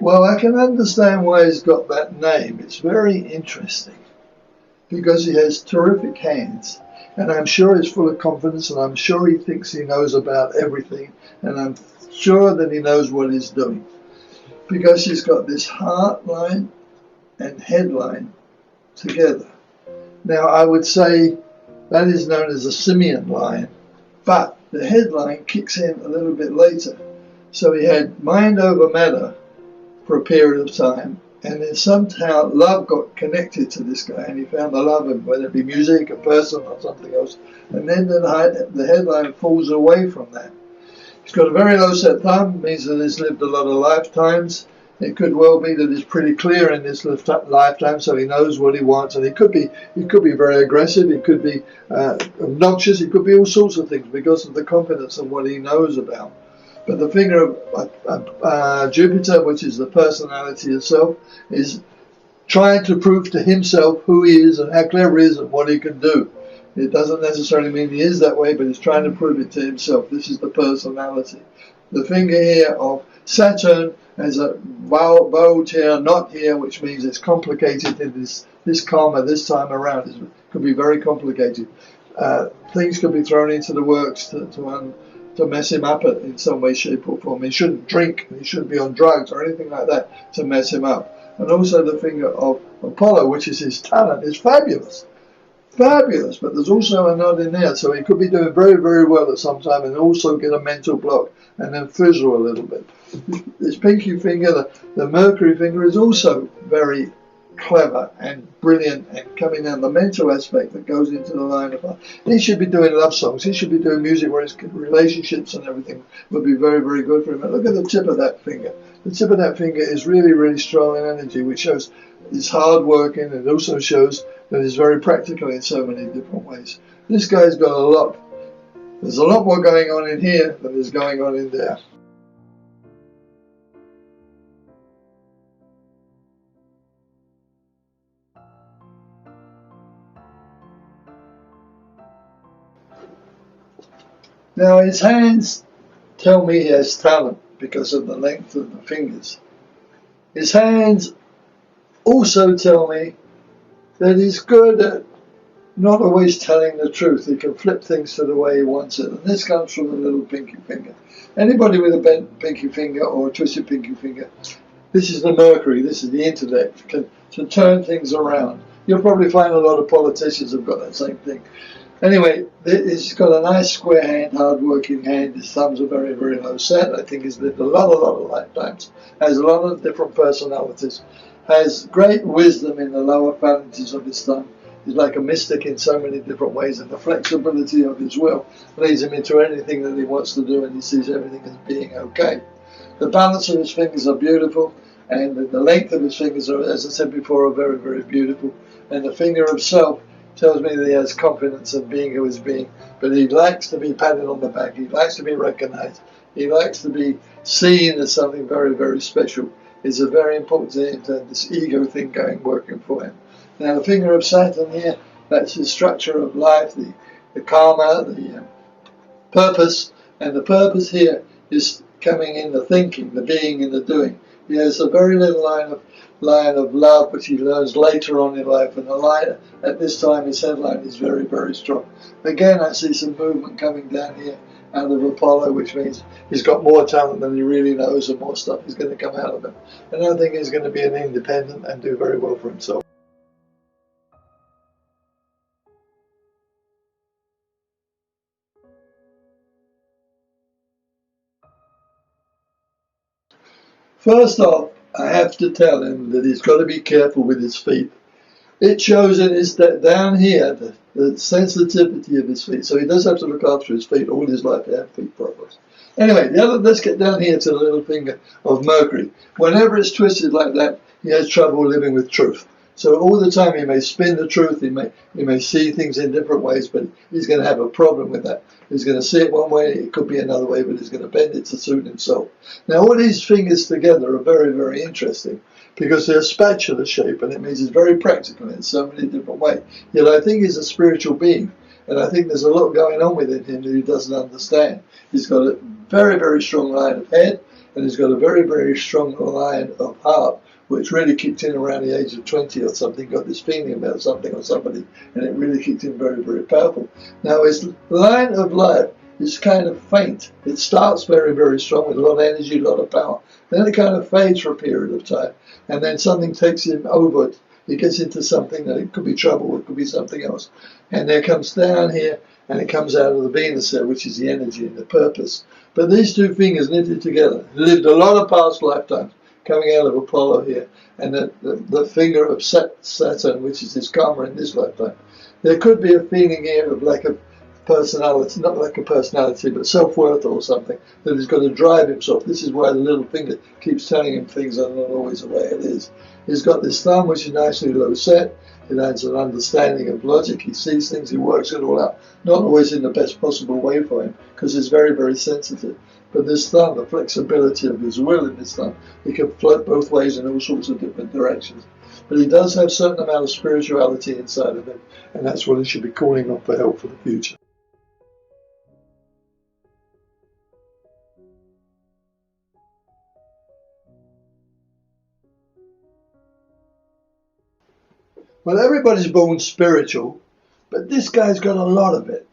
Well, I can understand why he's got that name. It's very interesting because he has terrific hands, and I'm sure he's full of confidence, and I'm sure he thinks he knows about everything, and I'm sure that he knows what he's doing because he's got this heart line and head line together. Now, I would say that is known as a simian line, but the headline kicks in a little bit later. So he had mind over matter for a period of time, and then somehow love got connected to this guy, and he found the love of whether it be music, a person, or something else, and then the headline falls away from that. He's got a very low set thumb, means that he's lived a lot of lifetimes. It could well be that he's pretty clear in this lifetime, so he knows what he wants, and he could be very aggressive, he could be obnoxious, he could be all sorts of things because of the confidence of what he knows about. But the finger of Jupiter, which is the personality itself, is trying to prove to himself who he is and how clever he is and what he can do. It doesn't necessarily mean he is that way, but he's trying to prove it to himself. This is the personality. The finger here of Saturn has a bulge here, not here, which means it's complicated in this karma this time around. It could be very complicated. Things could be thrown into the works to mess him up in some way, shape or form. He shouldn't drink, he shouldn't be on drugs or anything like that to mess him up. And also the finger of Apollo, which is his talent, is fabulous. Fabulous, but there's also a nod in there, so he could be doing very, very well at some time and also get a mental block and then fizzle a little bit. This pinky finger, the Mercury finger, is also very clever and brilliant and coming down the mental aspect that goes into the line of art. He should be doing love songs. He should be doing music where his relationships and everything would be very, very good for him. And look at the tip of that finger. The tip of that finger is really, really strong in energy, which shows he's hard working, and it also shows that he's very practical in so many different ways. This guy's got a lot. There's a lot more going on in here than there's going on in there. Now his hands tell me he has talent because of the length of the fingers. His hands also tell me that he's good at not always telling the truth. He can flip things to the way he wants it. And this comes from the little pinky finger. Anybody with a bent pinky finger or a twisted pinky finger, this is the Mercury, this is the intellect, can turn things around. You'll probably find a lot of politicians have got that same thing. Anyway, he's got a nice square hand, hard-working hand. His thumbs are very, very low set. I think he's lived a lot of lifetimes. Has a lot of different personalities. Has great wisdom in the lower phalanges of his thumb. He's like a mystic in so many different ways, and the flexibility of his will leads him into anything that he wants to do, and he sees everything as being okay. The balance of his fingers are beautiful, and the length of his fingers are, as I said before, are very, very beautiful. And the finger of self tells me that he has confidence in being who he's being, but he likes to be patted on the back, he likes to be recognized, he likes to be seen as something very, very special. It's a very important thing to have this ego thing working for him. Now the finger of Saturn here, that's his structure of life, the karma, the purpose, and the purpose here is coming in the thinking, the being and the doing. He has a very little line of love, which he learns later on in life, and the line at this time his headline is very, very strong. Again, I see some movement coming down here out of Apollo, which means he's got more talent than he really knows, and more stuff is going to come out of him. And I think he's going to be an independent and do very well for himself. First off, I have to tell him that he's got to be careful with his feet. It shows in his down here the sensitivity of his feet. So he does have to look after his feet all his life to have feet problems. Anyway, let's get down here to the little finger of Mercury. Whenever it's twisted like that, he has trouble living with truth. So all the time he may spin the truth, he may see things in different ways, but he's going to have a problem with that. He's going to see it one way, it could be another way, but he's going to bend it to suit himself. Now all these fingers together are very, very interesting because they're spatula shape, and it means he's very practical in so many different ways. Yet I think he's a spiritual being, and I think there's a lot going on within him that he doesn't understand. He's got a very, very strong line of head, and he's got a very, very strong line of heart, which really kicked in around the age of 20 or something, got this feeling about something or somebody, and it really kicked in very, very powerful. Now, his line of life is kind of faint. It starts very, very strong with a lot of energy, a lot of power. Then it kind of fades for a period of time, and then something takes him over. He gets into something that it could be trouble, it could be something else. And there comes down here, and it comes out of the Venus there, which is the energy and the purpose. But these two fingers knitted together. He lived a lot of past lifetimes, coming out of Apollo here, and the finger of Saturn, which is his karma in this lifetime. There could be a feeling here of lack of personality, not lack of personality, but self-worth or something, that he's got to drive himself. This is why the little finger keeps telling him things are not always the way it is. He's got this thumb, which is nicely low set. It has an understanding of logic. He sees things, he works it all out. Not always in the best possible way for him, because he's very, very sensitive. But this thumb, the flexibility of his will in this thumb, he can float both ways in all sorts of different directions. But he does have a certain amount of spirituality inside of him, and that's what he should be calling on for help for the future. Well, everybody's born spiritual, but this guy's got a lot of it.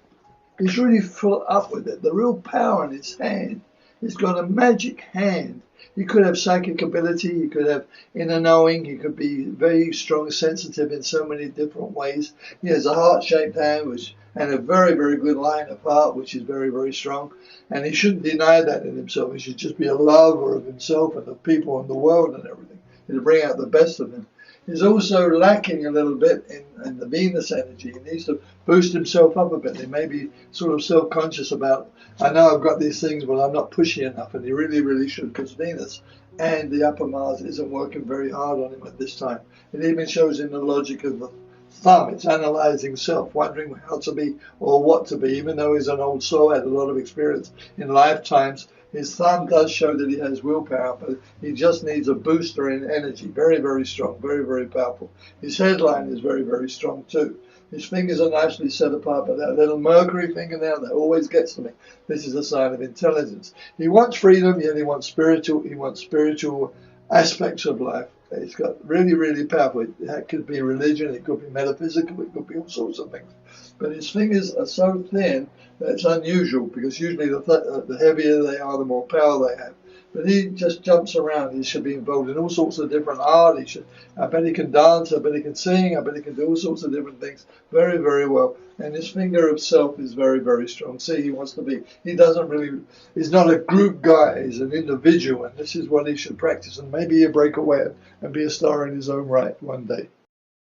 He's really full up with it. The real power in his hand. He's got a magic hand. He could have psychic ability. He could have inner knowing. He could be very strong, sensitive in so many different ways. He has a heart-shaped hand, and a very, very good line of heart, which is very, very strong. And he shouldn't deny that in himself. He should just be a lover of himself and the people and the world and everything. He'll bring out the best of him. He's also lacking a little bit in the Venus energy. He needs to boost himself up a bit. He may be sort of self-conscious about, I know I've got these things, but I'm not pushy enough, and he really, really should, because Venus and the upper Mars isn't working very hard on him at this time. It even shows in the logic of the thumb. It's analyzing self, wondering how to be or what to be, even though he's an old soul, had a lot of experience in lifetimes. His thumb does show that he has willpower, but he just needs a booster in energy. Very, very strong, very, very powerful. His headline is very, very strong too. His fingers are nicely set apart, but that little Mercury finger there, that always gets to me. This is a sign of intelligence. He wants freedom, yet he wants spiritual aspects of life. It's got really, really powerful. It could be religion, it could be metaphysical, it could be all sorts of things. But his fingers are so thin that it's unusual, because usually the heavier they are, the more power they have. But he just jumps around. He should be involved in all sorts of different art. I bet he can dance, I bet he can sing, I bet he can do all sorts of different things very, very well. And his finger of self is very, very strong. See, he wants to be, he's not a group guy, he's an individual, and this is what he should practice. And maybe he'll break away and be a star in his own right one day.